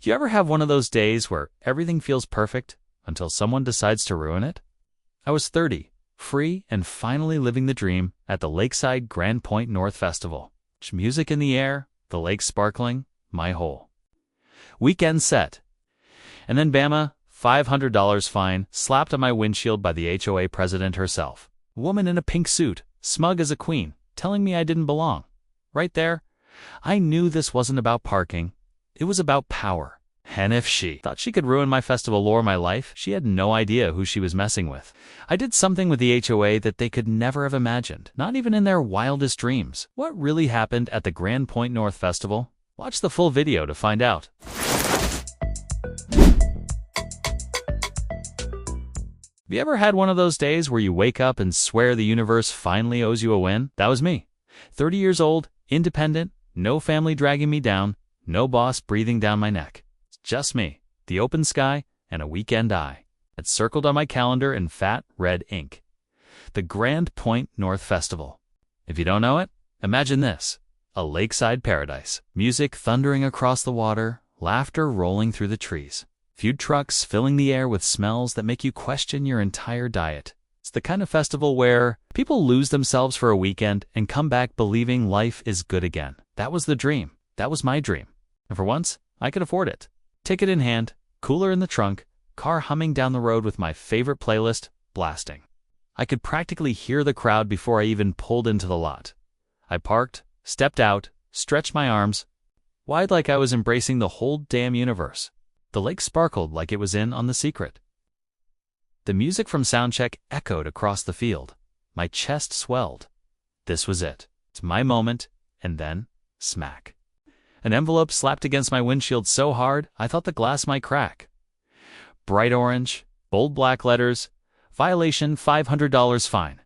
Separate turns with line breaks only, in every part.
You ever have one of those days where everything feels perfect until someone decides to ruin it? I was 30, free, and finally living the dream at the Lakeside Grand Point North Festival. Music in the air, the lake sparkling, my whole weekend set. And then bama, $500 fine slapped on my windshield by the HOA president herself. A woman in a pink suit, smug as a queen, telling me I didn't belong. Right there, I knew this wasn't about parking. It was about power. And if she thought she could ruin my festival or my life, she had no idea who she was messing with. I did something with the HOA that they could never have imagined, not even in their wildest dreams. What really happened at the Grand Point North Festival? Watch the full video to find out. Have you ever had one of those days where you wake up and swear the universe finally owes you a win? That was me. 30 years old, independent, no family dragging me down, no boss breathing down my neck. It's just me, the open sky, and a weekend eye. It's circled on my calendar in fat red ink. The Grand Point North Festival. If you don't know it, imagine this. A lakeside paradise. Music thundering across the water, laughter rolling through the trees. Food trucks filling the air with smells that make you question your entire diet. It's the kind of festival where people lose themselves for a weekend and come back believing life is good again. That was the dream. That was my dream. And for once, I could afford it. Ticket in hand, cooler in the trunk, car humming down the road with my favorite playlist blasting. I could practically hear the crowd before I even pulled into the lot. I parked, stepped out, stretched my arms, wide like I was embracing the whole damn universe. The lake sparkled like it was in on The Secret. The music from soundcheck echoed across the field. My chest swelled. This was it. It's my moment, and then, smack. An envelope slapped against my windshield so hard, I thought the glass might crack. Bright orange, bold black letters, violation $500 fine.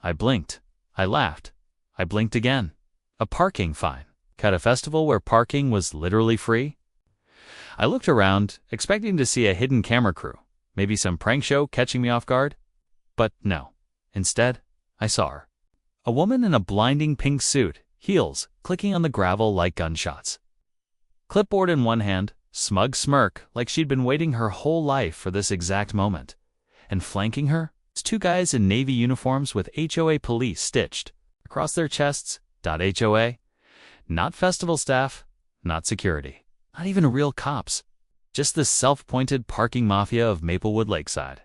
I blinked. I laughed. I blinked again. A parking fine. At a festival where parking was literally free? I looked around, expecting to see a hidden camera crew, maybe some prank show catching me off guard. But no. Instead, I saw her. A woman in a blinding pink suit, heels clicking on the gravel like gunshots. Clipboard in one hand, smug smirk like she'd been waiting her whole life for this exact moment. And flanking her, two guys in navy uniforms with HOA police stitched across their chests. HOA. Not festival staff, not security. Not even real cops, just the self-appointed parking mafia of Maplewood Lakeside.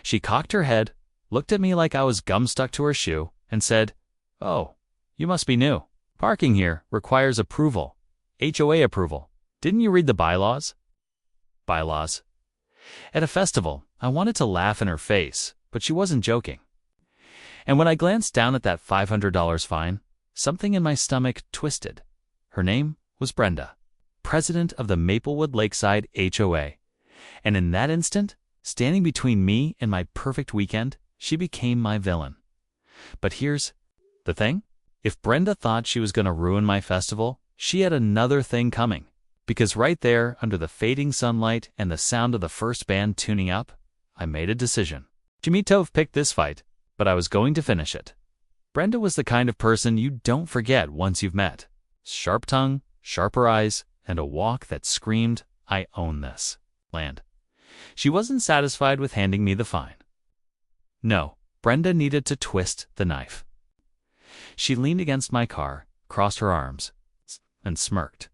She cocked her head, looked at me like I was gum stuck to her shoe, and said, "Oh, you must be new. Parking here requires approval. HOA approval. Didn't you read the bylaws?" Bylaws. At a festival, I wanted to laugh in her face, but she wasn't joking. And when I glanced down at that $500 fine, something in my stomach twisted. Her name was Brenda, president of the Maplewood Lakeside HOA. And in that instant, standing between me and my perfect weekend, she became my villain. But here's the thing. If Brenda thought she was going to ruin my festival, she had another thing coming. Because right there, under the fading sunlight and the sound of the first band tuning up, I made a decision. Jimmy Tove picked this fight, but I was going to finish it. Brenda was the kind of person you don't forget once you've met. Sharp tongue, sharper eyes, and a walk that screamed, "I own this land." She wasn't satisfied with handing me the fine. No, Brenda needed to twist the knife. She leaned against my car, crossed her arms, and smirked.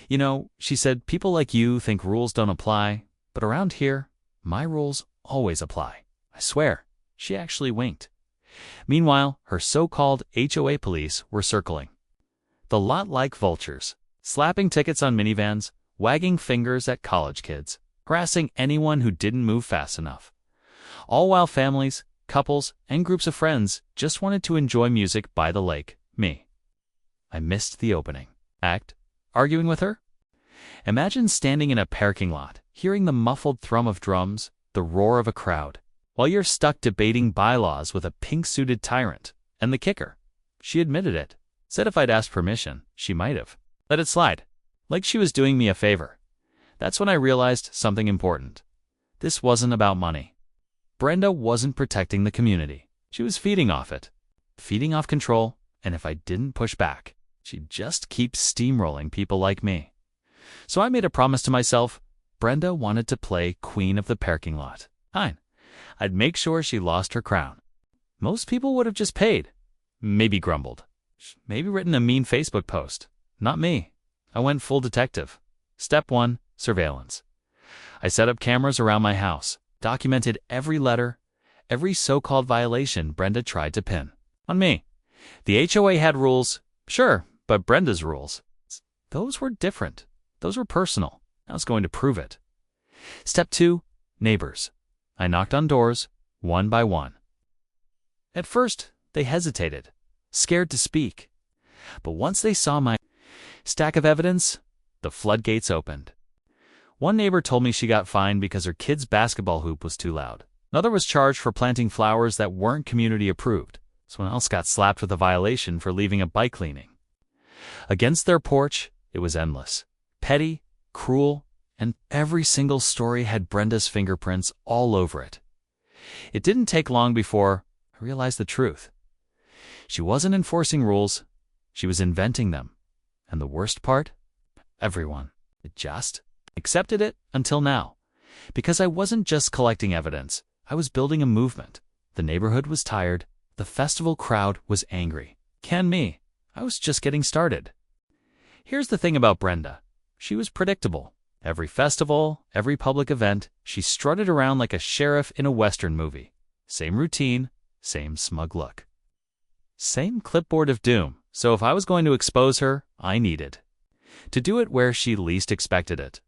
"You know," she said, "people like you think rules don't apply, but around here, my rules always apply. I swear." She actually winked. Meanwhile, her so-called HOA police were circling the lot like vultures, slapping tickets on minivans, wagging fingers at college kids, harassing anyone who didn't move fast enough. All while families, couples, and groups of friends just wanted to enjoy music by the lake. Me. I missed the opening act, arguing with her. Imagine standing in a parking lot, hearing the muffled thrum of drums, the roar of a crowd, while you're stuck debating bylaws with a pink-suited tyrant. And the kicker, she admitted it. Said if I'd asked permission, she might have let it slide, like she was doing me a favor. That's when I realized something important. This wasn't about money. Brenda wasn't protecting the community. She was feeding off it, feeding off control, and if I didn't push back, she'd just keep steamrolling people like me. So I made a promise to myself. Brenda wanted to play queen of the parking lot. Fine. I'd make sure she lost her crown. Most people would have just paid. Maybe grumbled. Maybe written a mean Facebook post. Not me. I went full detective. Step 1. Surveillance. I set up cameras around my house, documented every letter, every so-called violation Brenda tried to pin on me. The HOA had rules, sure, but Brenda's rules, those were different. Those were personal. I was going to prove it. Step 2. Neighbors. I knocked on doors, one by one. At first, they hesitated, scared to speak. But once they saw my stack of evidence, the floodgates opened. One neighbor told me she got fined because her kid's basketball hoop was too loud. Another was charged for planting flowers that weren't community approved. Someone else got slapped with a violation for leaving a bike leaning. Against their porch, it was endless. Petty, cruel, and every single story had Brenda's fingerprints all over it. It didn't take long before I realized the truth. She wasn't enforcing rules, she was inventing them. And the worst part? Everyone just accepted it until now. Because I wasn't just collecting evidence, I was building a movement. The neighborhood was tired, the festival crowd was angry. Can me, I was just getting started. Here's the thing about Brenda. She was predictable. Every festival, every public event, she strutted around like a sheriff in a Western movie. Same routine, same smug look. Same clipboard of doom, so if I was going to expose her, I needed to do it where she least expected it.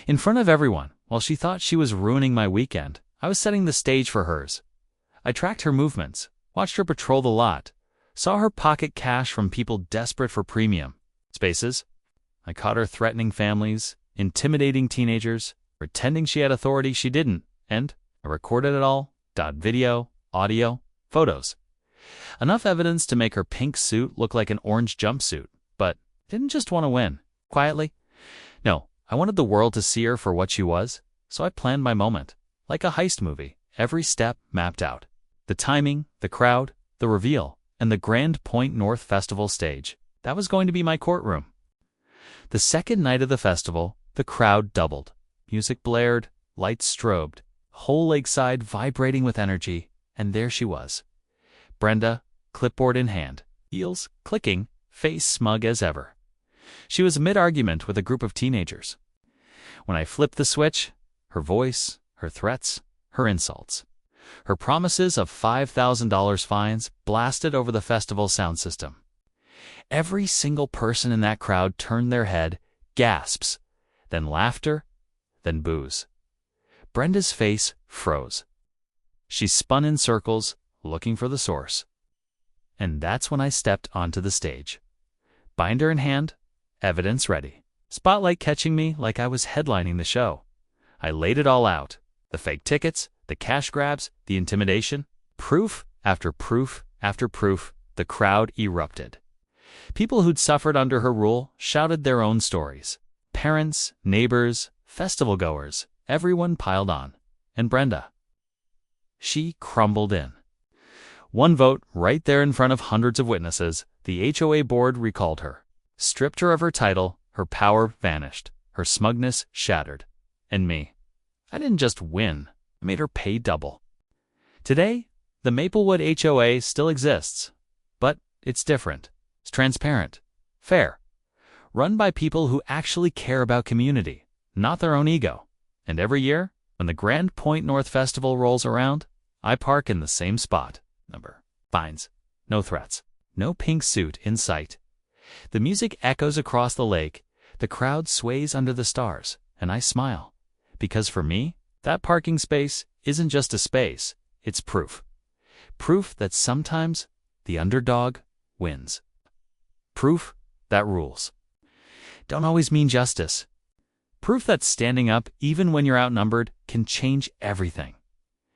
In front of everyone, while she thought she was ruining my weekend, I was setting the stage for hers. I tracked her movements, watched her patrol the lot, saw her pocket cash from people desperate for premium spaces. I caught her threatening families, intimidating teenagers, pretending she had authority she didn't, and I recorded it all, video, audio, photos. Enough evidence to make her pink suit look like an orange jumpsuit, but I didn't just want to win, quietly. No, I wanted the world to see her for what she was, so I planned my moment, like a heist movie, every step mapped out. The timing, the crowd, the reveal, and the Grand Point North Festival stage. That was going to be my courtroom. The second night of the festival, the crowd doubled. Music blared, lights strobed, whole lakeside vibrating with energy, and there she was. Brenda, clipboard in hand, heels clicking, face smug as ever. She was mid-argument with a group of teenagers. When I flipped the switch, her voice, her threats, her insults, her promises of $5,000 fines blasted over the festival sound system. Every single person in that crowd turned their head, gasps, then laughter, then boos. Brenda's face froze. She spun in circles, looking for the source. And that's when I stepped onto the stage. Binder in hand, evidence ready. Spotlight catching me like I was headlining the show. I laid it all out. The fake tickets, the cash grabs, the intimidation. Proof after proof after proof, the crowd erupted. People who'd suffered under her rule shouted their own stories. Parents, neighbors, festival goers, everyone piled on. And Brenda, she crumbled in. One vote right there in front of hundreds of witnesses, the HOA board recalled her. Stripped her of her title, her power vanished, her smugness shattered. And me, I didn't just win, I made her pay double. Today, the Maplewood HOA still exists, but it's different. It's transparent, fair, run by people who actually care about community, not their own ego. And every year, when the Grand Point North Festival rolls around, I park in the same spot. Fines, no threats, no pink suit in sight. The music echoes across the lake, the crowd sways under the stars, and I smile. Because for me, that parking space isn't just a space, it's proof. Proof that sometimes the underdog wins. Proof that rules don't always mean justice. Proof that standing up, even when you're outnumbered, can change everything.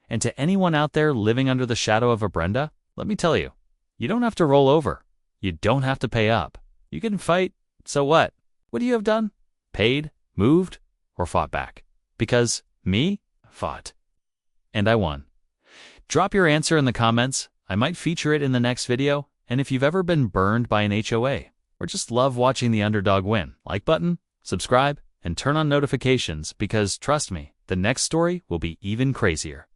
And to anyone out there living under the shadow of a Brenda, let me tell you, you don't have to roll over. You don't have to pay up. You can fight, so what? What do you have done? Paid, moved, or fought back? Because me, fought. And I won. Drop your answer in the comments. I might feature it in the next video. And if you've ever been burned by an HOA, or just love watching the underdog win, like button, subscribe, and turn on notifications because, trust me, the next story will be even crazier.